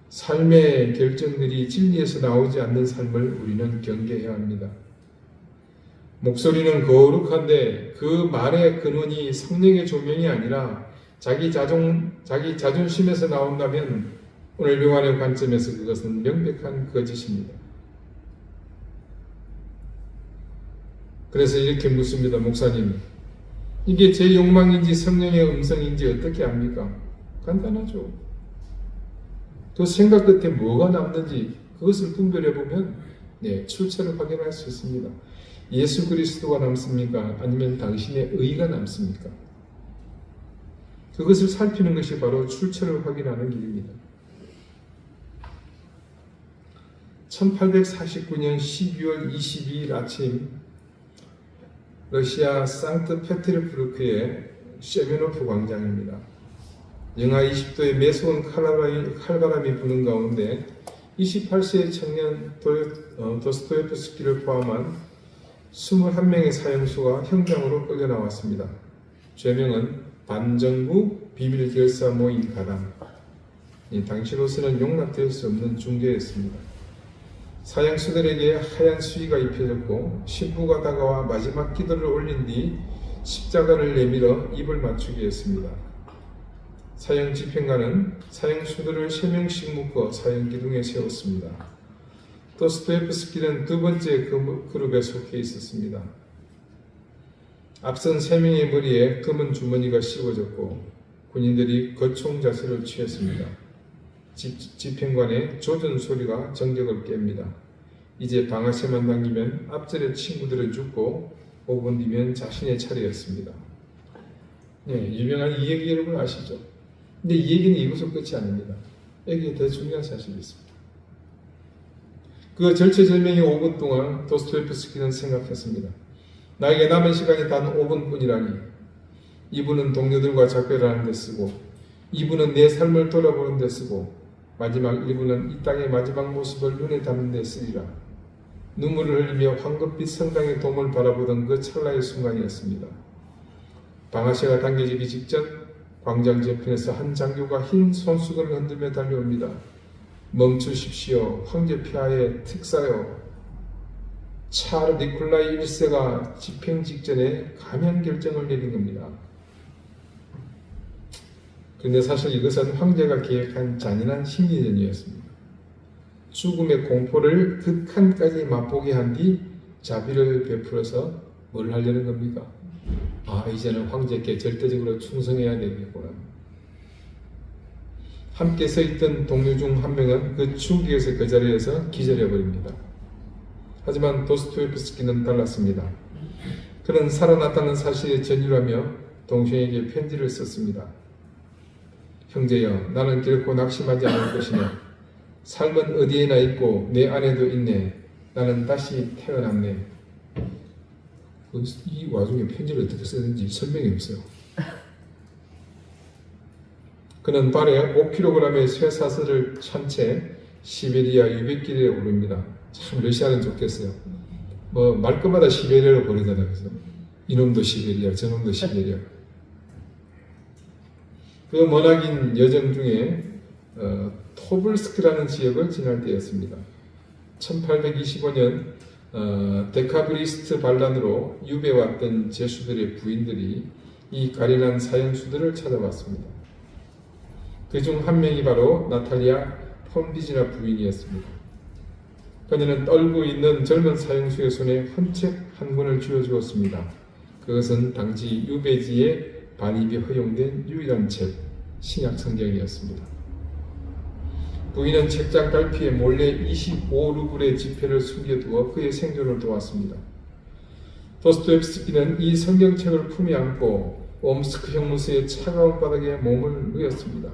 [SPEAKER 1] 삶의 결정들이 진리에서 나오지 않는 삶을 우리는 경계해야 합니다. 목소리는 거룩한데 그 말의 근원이 성령의 조명이 아니라 자기 자존심에서 나온다면 오늘 요한의 관점에서 그것은 명백한 거짓입니다. 그래서 이렇게 묻습니다. 목사님, 이게 제 욕망인지 성령의 음성인지 어떻게 압니까? 간단하죠. 그 생각 끝에 뭐가 남는지 그것을 분별해보면 출처를 확인할 수 있습니다. 예수 그리스도가 남습니까? 아니면 당신의 의가 남습니까? 그것을 살피는 것이 바로 출처를 확인하는 길입니다. 1849년 12월 22일 아침 러시아 상트페테르부르크의 셰메노프 광장입니다. 영하 20도의 매서운 칼바람이 부는 가운데 28세의 청년 도스토옙스키를 포함한 21명의 사형수가 현장으로 끌려 나왔습니다. 죄명은 반정부 비밀결사 모임 가담. 당시로서는 용납될 수 없는 중죄였습니다. 사형수들에게 하얀 수의가 입혀졌고 신부가 다가와 마지막 기도를 올린 뒤 십자가를 내밀어 입을 맞추게 했습니다. 사형 집행관은 사형수들을 3명씩 묶어 사형 기둥에 세웠습니다. 도스토옙스키는 두 번째 그룹에 속해 있었습니다. 앞선 3명의 머리에 검은 주머니가 씌워졌고 군인들이 거총 자세를 취했습니다. 집행관의 조준 소리가 정적을 깹니다. 이제 방아쇠만 당기면 앞절의 친구들은 죽고 5분 뒤면 자신의 차례였습니다. 유명한 이 얘기 여러분 아시죠? 근데 이 얘기는 이것으로 끝이 아닙니다. 여기에 더 중요한 사실이 있습니다. 그 절체절명의 5분 동안 도스토옙스키는 생각했습니다. 나에게 남은 시간이 단 5분뿐이라니. 이분은 동료들과 작별하는 데 쓰고, 이분은 내 삶을 돌아보는 데 쓰고, 마지막 1분은 이 땅의 마지막 모습을 눈에 담는 데 쓰리라. 눈물을 흘리며 황금빛 성당의 돔을 바라보던 그 찰나의 순간이었습니다. 방아쇠가 당겨지기 직전 광장 저편에서 한 장교가 흰 손수건을 흔들며 달려옵니다. 멈추십시오. 황제 폐하의 특사요. 차르 니콜라이 1세가 집행 직전에 감형 결정을 내린 겁니다. 그런데 사실 이것은 황제가 계획한 잔인한 심리전이었습니다. 죽음의 공포를 극한까지 맛보게 한 뒤 자비를 베풀어서 뭘 하려는 겁니까? 이제는 황제께 절대적으로 충성해야 되겠구나. 함께 서 있던 동료 중 한 명은 그 충격에서 그 자리에서 기절해버립니다. 하지만 도스토옙스키는 달랐습니다. 그는 살아났다는 사실에 전율하며 동생에게 편지를 썼습니다. 형제여, 나는 결코 낙심하지 않을 것이네. 삶은 어디에나 있고 내 안에도 있네. 나는 다시 태어났네. 이 와중에 편지를 어떻게 쓰는지 설명이 없어요. 그는 발에 5kg의 쇠사슬을 찬 채 시베리아 유백길에 오릅니다. 참 러시아는 좋겠어요. 말끝마다 시베리아로 버리잖아요. 그래서 이놈도 시베리아, 저놈도 시베리아. 그 머나긴 여정 중에 토블스크라는 지역을 지날 때였습니다. 1825년 데카브리스트 반란으로 유배해 왔던 제수들의 부인들이 이 가련한 사형수들을 찾아왔습니다. 그중 한 명이 바로 나탈리아 폼비지나 부인이었습니다. 그녀는 떨고 있는 젊은 사형수의 손에 헌책 한 권을 쥐어주었습니다. 그것은 당시 유배지에 반입이 허용된 유일한 책, 신약 성경이었습니다. 부인은 책장 갈피에 몰래 25루블의 지폐를 숨겨두어 그의 생존을 도왔습니다. 도스토옙스키는 이 성경책을 품에 안고 옴스크 형무소의 차가운 바닥에 몸을 누였습니다.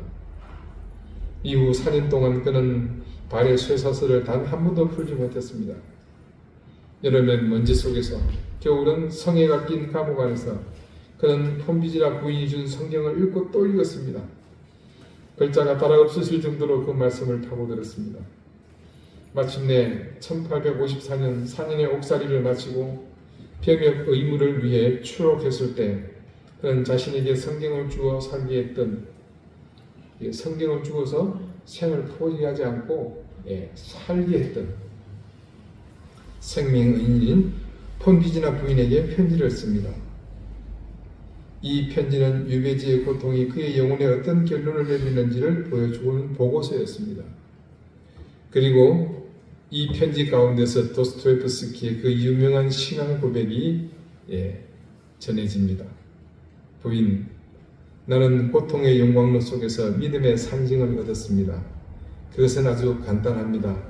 [SPEAKER 1] 이후 4년 동안 그는 발의 쇠사슬을 단 한 번도 풀지 못했습니다. 여름엔 먼지 속에서, 겨울은 성에가 낀 감옥 안에서 그는 폼비지나 부인이 준 성경을 읽고 또 읽었습니다. 글자가 따라 없으실 정도로 그 말씀을 파고들었습니다. 마침내 1854년 4년의 옥살이를 마치고 병역 의무를 위해 출옥했을 때 그는 자신에게 성경을 주어 살게 했던, 성경을 주어서 생을 포기하지 않고 살게 했던 생명의인인 폼비지나 부인에게 편지를 씁니다. 이 편지는 유배지의 고통이 그의 영혼에 어떤 결론을 내리는지를 보여주는 보고서였습니다. 그리고 이 편지 가운데서 도스토옙스키의 그 유명한 신앙 고백이 전해집니다. 부인, 나는 고통의 영광로 속에서 믿음의 상징을 얻었습니다. 그것은 아주 간단합니다.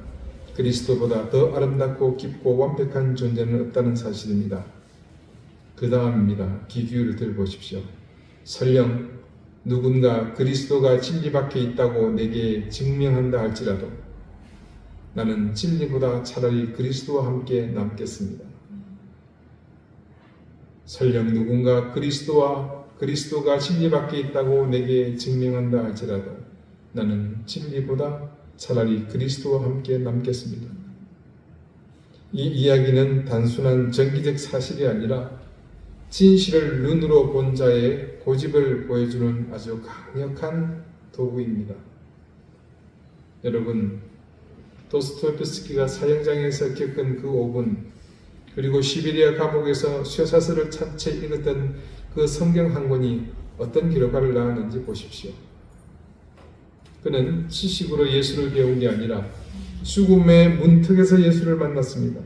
[SPEAKER 1] 그리스도보다 더 아름답고 깊고 완벽한 존재는 없다는 사실입니다. 그 다음입니다. 귀 기울여 들어보십시오. 설령 누군가 그리스도가 진리 밖에 있다고 내게 증명한다 할지라도 나는 진리보다 차라리 그리스도와 함께 남겠습니다. 설령 누군가 그리스도가 진리 밖에 있다고 내게 증명한다 할지라도 나는 진리보다 차라리 그리스도와 함께 남겠습니다. 이 이야기는 단순한 정기적 사실이 아니라 진실을 눈으로 본 자의 고집을 보여주는 아주 강력한 도구입니다. 여러분, 도스토옙스키가 사형장에서 겪은 그 5분, 그리고 시베리아 감옥에서 쇠사슬을 찬 채 읽었던 그 성경 한 권이 어떤 결과를 낳았는지 보십시오. 그는 지식으로 예수를 배운 게 아니라 죽음의 문턱에서 예수를 만났습니다.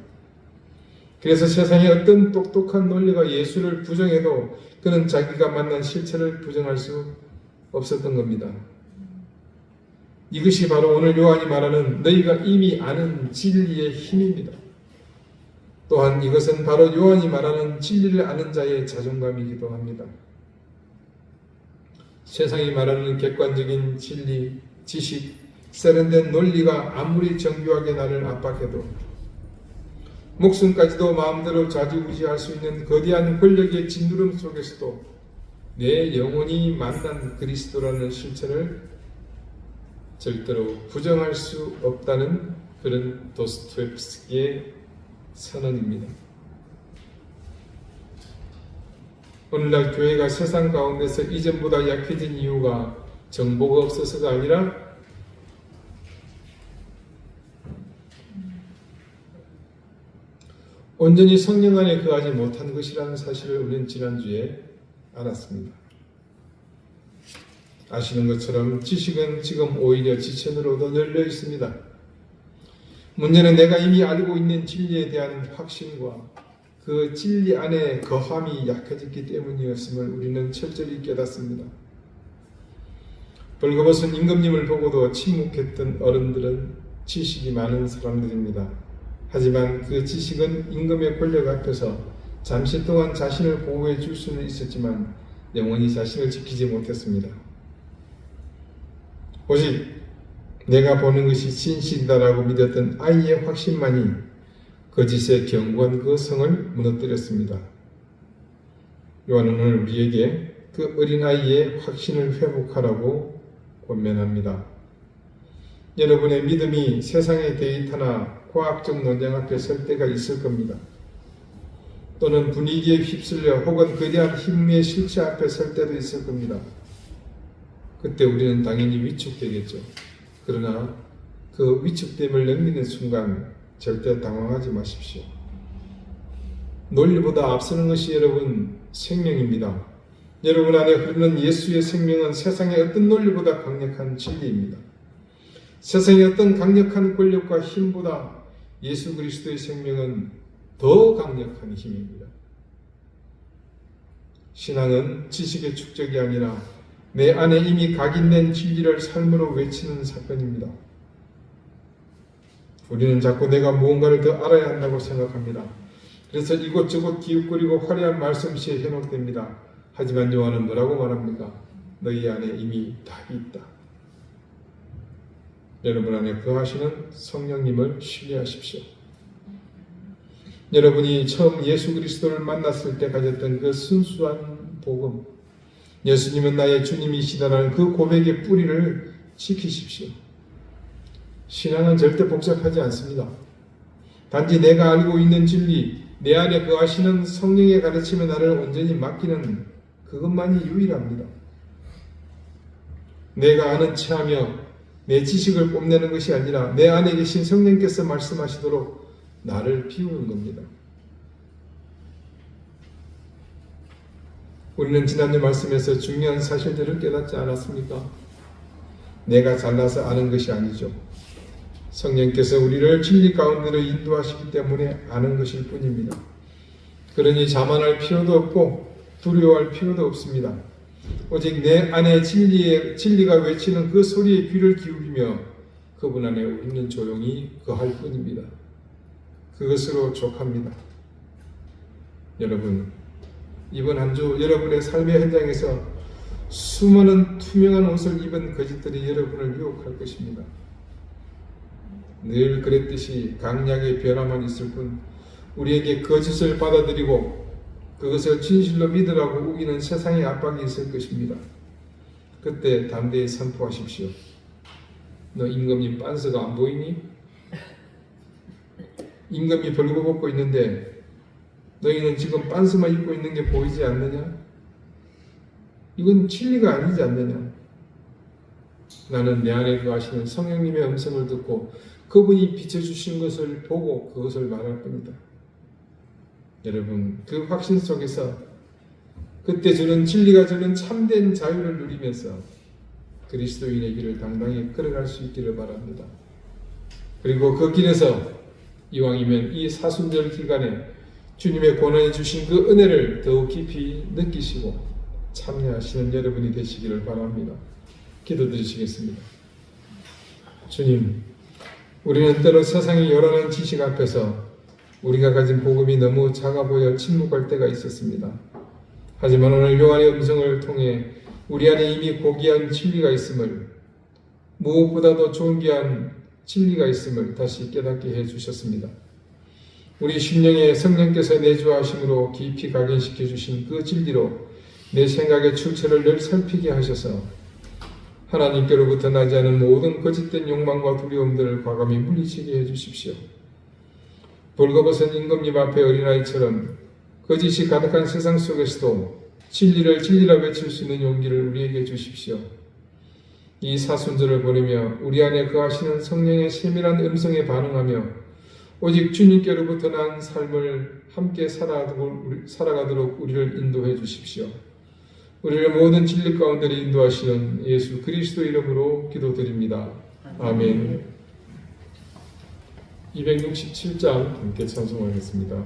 [SPEAKER 1] 그래서 세상에 어떤 똑똑한 논리가 예수를 부정해도 그는 자기가 만난 실체를 부정할 수 없었던 겁니다. 이것이 바로 오늘 요한이 말하는 너희가 이미 아는 진리의 힘입니다. 또한 이것은 바로 요한이 말하는 진리를 아는 자의 자존감이기도 합니다. 세상이 말하는 객관적인 진리, 지식, 세련된 논리가 아무리 정교하게 나를 압박해도 목숨까지도 마음대로 좌지우지할 수 있는 거대한 권력의 짓누름 속에서도 내 영혼이 만난 그리스도라는 실체를 절대로 부정할 수 없다는 그런 도스토옙스키의 선언입니다. 오늘날 교회가 세상 가운데서 이전보다 약해진 이유가 정보가 없어서가 아니라 온전히 성령 안에 거하지 못한 것이라는 사실을 우리는 지난주에 알았습니다. 아시는 것처럼 지식은 지금 오히려 지천으로도 널려 있습니다. 문제는 내가 이미 알고 있는 진리에 대한 확신과 그 진리 안에 거함이 약해졌기 때문이었음을 우리는 철저히 깨닫습니다. 벌거벗은 임금님을 보고도 침묵했던 어른들은 지식이 많은 사람들입니다. 하지만 그 지식은 임금의 권력 앞에서 잠시 동안 자신을 보호해 줄 수는 있었지만 영원히 자신을 지키지 못했습니다. 오직 내가 보는 것이 진실이다라고 믿었던 아이의 확신만이 거짓의 견고한 그 성을 무너뜨렸습니다. 요한은 오늘 우리에게 그 어린아이의 확신을 회복하라고 권면합니다. 여러분의 믿음이 세상의 데이터나 과학적 논쟁 앞에 설 때가 있을 겁니다. 또는 분위기에 휩쓸려 혹은 거대한 힘의 실체 앞에 설 때도 있을 겁니다. 그때 우리는 당연히 위축되겠죠. 그러나 그 위축됨을 넘기는 순간 절대 당황하지 마십시오. 논리보다 앞서는 것이 여러분 생명입니다. 여러분 안에 흐르는 예수의 생명은 세상의 어떤 논리보다 강력한 진리입니다. 세상의 어떤 강력한 권력과 힘보다 예수 그리스도의 생명은 더 강력한 힘입니다. 신앙은 지식의 축적이 아니라 내 안에 이미 각인된 진리를 삶으로 외치는 사건입니다. 우리는 자꾸 내가 무언가를 더 알아야 한다고 생각합니다. 그래서 이곳저곳 기웃거리고 화려한 말씀시에 현혹됩니다. 하지만 요한은 뭐라고 말합니까? 너희 안에 이미 답이 있다. 여러분 안에 거하시는 성령님을 신뢰하십시오. 여러분이 처음 예수 그리스도를 만났을 때 가졌던 그 순수한 복음, 예수님은 나의 주님이시다라는 그 고백의 뿌리를 지키십시오. 신앙은 절대 복잡하지 않습니다. 단지 내가 알고 있는 진리, 내 안에 거하시는 성령의 가르침에 나를 온전히 맡기는 그것만이 유일합니다. 내가 아는 체하며 내 지식을 뽐내는 것이 아니라 내 안에 계신 성령께서 말씀하시도록 나를 비우는 겁니다. 우리는 지난주 말씀에서 중요한 사실들을 깨닫지 않았습니까? 내가 잘나서 아는 것이 아니죠. 성령께서 우리를 진리 가운데로 인도하시기 때문에 아는 것일 뿐입니다. 그러니 자만할 필요도 없고 두려워할 필요도 없습니다. 오직 내 안에 진리가 외치는 그 소리에 귀를 기울이며 그분 안에 우리는 조용히 거할 뿐입니다. 그것으로 족합니다. 여러분, 이번 한 주 여러분의 삶의 현장에서 수많은 투명한 옷을 입은 거짓들이 여러분을 유혹할 것입니다. 늘 그랬듯이 강약의 변화만 있을 뿐 우리에게 거짓을 받아들이고 그것을 진실로 믿으라고 우기는 세상의 압박이 있을 것입니다. 그때 담대히 선포하십시오. 너 임금님 빤스가 안 보이니? 임금이 벌거벗고 있는데 너희는 지금 빤스만 입고 있는 게 보이지 않느냐? 이건 진리가 아니지 않느냐? 나는 내 안에 거하시는 성령님의 음성을 듣고 그분이 비춰주신 것을 보고 그것을 말할 뿐이다. 여러분, 그 확신 속에서 그때 주는 진리가 주는 참된 자유를 누리면서 그리스도인의 길을 당당히 걸어갈 수 있기를 바랍니다. 그리고 그 길에서 이왕이면 이 사순절 기간에 주님의 권한이 주신 그 은혜를 더욱 깊이 느끼시고 참여하시는 여러분이 되시기를 바랍니다. 기도드리시겠습니다. 주님, 우리는 때로 세상의 요란한 지식 앞에서 우리가 가진 복음이 너무 작아 보여 침묵할 때가 있었습니다. 하지만 오늘 요한의 음성을 통해 우리 안에 이미 고귀한 진리가 있음을, 무엇보다도 존귀한 진리가 있음을 다시 깨닫게 해주셨습니다. 우리 심령에 성령께서 내주하심으로 깊이 각인시켜 주신 그 진리로 내 생각의 출처를 늘 살피게 하셔서 하나님께로부터 나지 않은 모든 거짓된 욕망과 두려움들을 과감히 물리치게 해주십시오. 벌거벗은 임금님 앞에 어린아이처럼 거짓이 가득한 세상 속에서도 진리를 진리라 외칠 수 있는 용기를 우리에게 주십시오. 이 사순절을 보내며 우리 안에 거하시는 성령의 세밀한 음성에 반응하며 오직 주님께로부터 난 삶을 함께 살아가도록 우리를 인도해 주십시오. 우리를 모든 진리 가운데로 인도하시는 예수 그리스도 이름으로 기도드립니다. 아멘. 267장 함께 찬송하겠습니다.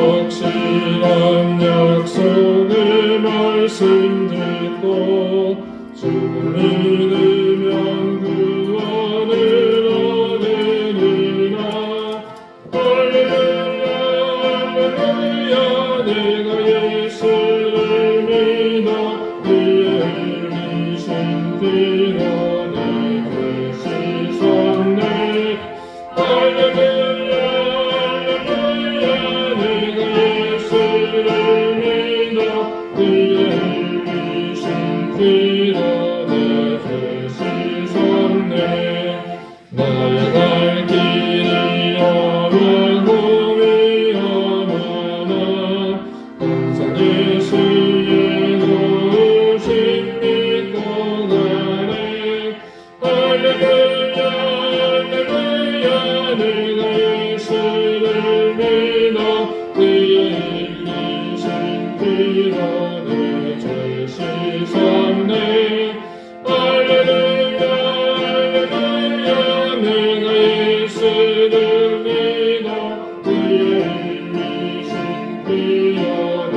[SPEAKER 2] 확실한 약속의 말씀 듣고 주를 믿으면 구원을 얻으리라. 할렐루야 할렐루야 내가 할렐루야 내가 예수를 믿어 그의 일리신 피로 내 죄 씻었네 할렐루야 내가 예수를 믿어 그의 일리신 피로 내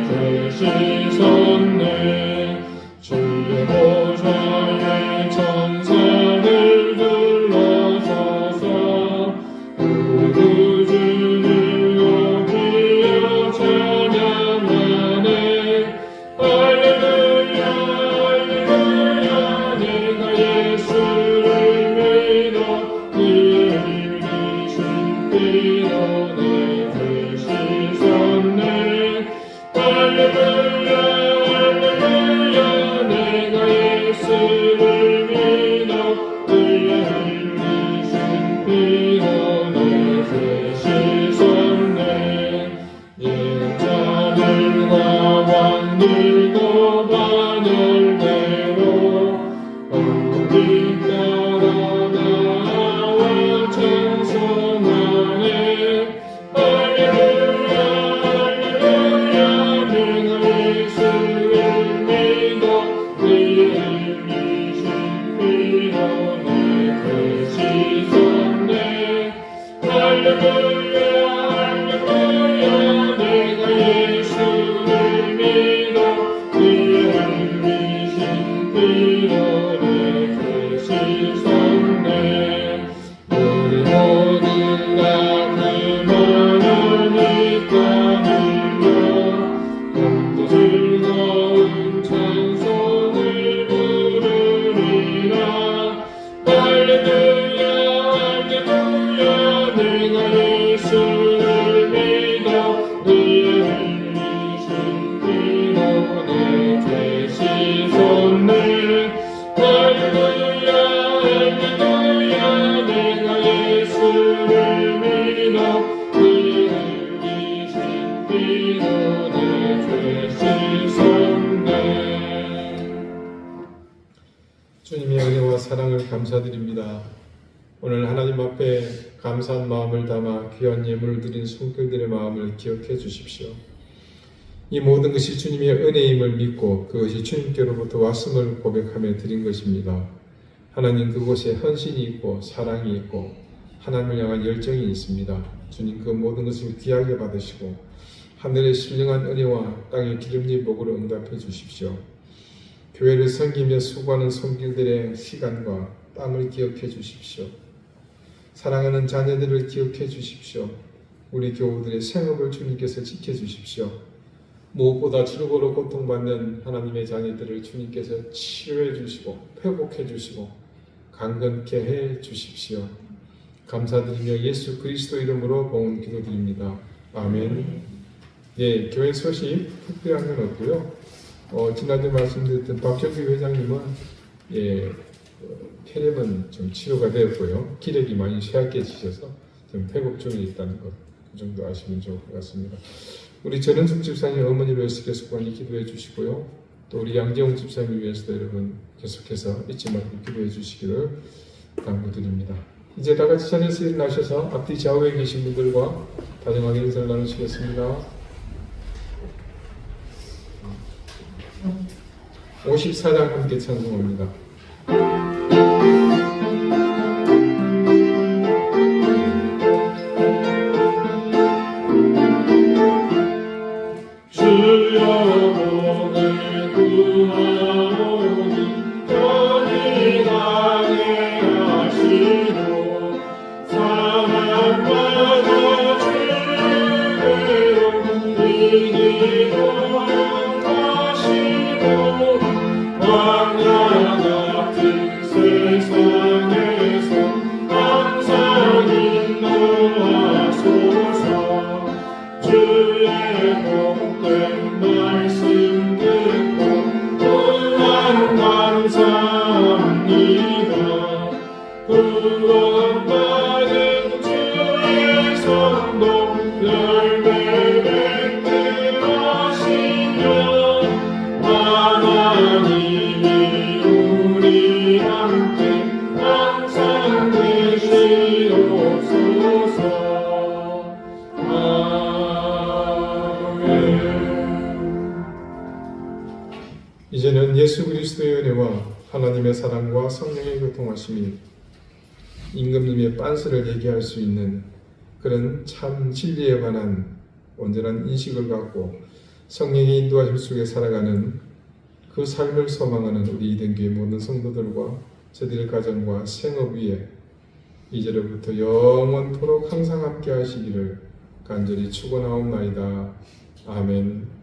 [SPEAKER 2] 죄 씻었네 주의 보좌에 천사들 둘러서서 우리 구주를 높이어 찬양하네 할렐루야 할렐루야 내가 예수를 믿어 그의 일리신 피로 내 죄 씻었네 할렐루야 할렐루야 내가 예수를 믿어 그의 일리신 피로 내 죄 씻었네 예언자들과 왕들도 반열대로 왕국이 따라 나와 찬송하네 할렐루야 할렐루야 내가 예수를 믿어 그의 일리신 피로 내 죄 씻었네 할렐루야 할렐루야 내가 예수를 믿어 그의 일리신 피로 내 죄 씻었네 우리 모두가 그 말을 믿고 들려 함께 즐거운 찬송을 부르리라 할렐루야 할렐루야 내가 예수를 믿어 그의 일리신 피로 내 죄 씻었네 할렐루야 할렐루야 내가 예수를 믿어 그의 일리신 피로 내 죄 씻었네
[SPEAKER 1] 주님의 은혜와 사랑을 감사드립니다. 오늘 하나님 앞에 감사한 마음을 담아 귀한 예물을 드린 손길들의 마음을 기억해 주십시오. 이 모든 것이 주님의 은혜임을 믿고 그것이 주님께로부터 왔음을 고백하며 드린 것입니다. 하나님 그곳에 헌신이 있고 사랑이 있고 하나님을 향한 열정이 있습니다. 주님 그 모든 것을 귀하게 받으시고 하늘의 신령한 은혜와 땅의 기름진 복으로 응답해 주십시오. 교회를 섬기며 수고하는 손길들의 시간과 땀을 기억해 주십시오. 사랑하는 자녀들을 기억해 주십시오. 우리 교우들의 생업을 주님께서 지켜주십시오. 무엇보다 즐거로 고통받는 하나님의 자녀들을 주님께서 치료해 주시고 회복해 주시고 강건케 해 주십시오. 감사드리며 예수 그리스도 이름으로 봉헌 기도드립니다. 아멘. 예, 교회 소식 특별한 건 없고요. 지난주 말씀드렸던 박정규 회장님은 폐렴은 좀 치료가 되었고요. 기력이 많이 쇠약해지셔서 좀 회복 중에 있다는 것, 그 정도 아시면 좋을 것 같습니다. 우리 전은숙 집사님 어머니를 위해서 계속 많이 기도해 주시고요. 또 우리 양재홍 집사님을 위해서도 여러분 계속해서 잊지 말고 기도해 주시기를 당부드립니다. 이제 다 같이 자리에서 일어나셔서 앞뒤 좌우에 계신 분들과 다정하게 인사를 나누시겠습니다. 54장 함께 찬송합니다.
[SPEAKER 2] 주여 복을 구하오니 편히 가게 하시고 사랑받아 주를 이기고 하시고 광야 같은 세상에서 항상 인도하소서 주의 복된 말씀 듣고 또한 감사합니다. 구원받은 주의 선도 열매 맺게 하시며 하나님이 우리 함께 주시옵소서. 아멘.
[SPEAKER 1] 이제는 예수 그리스도의 은혜와 하나님의 사랑과 성령의 교통하심이 임금님의 빤스를 얘기할 수 있는 그런 참 진리에 관한 온전한 인식을 갖고 성령의 인도하심 속에 살아가는 그 삶을 소망하는 우리 이den교회 모든 성도들과 저들의 가정과 생업 위에 이제로부터 영원토록 항상 함께 하시기를 간절히 축원하옵나이다. 아멘.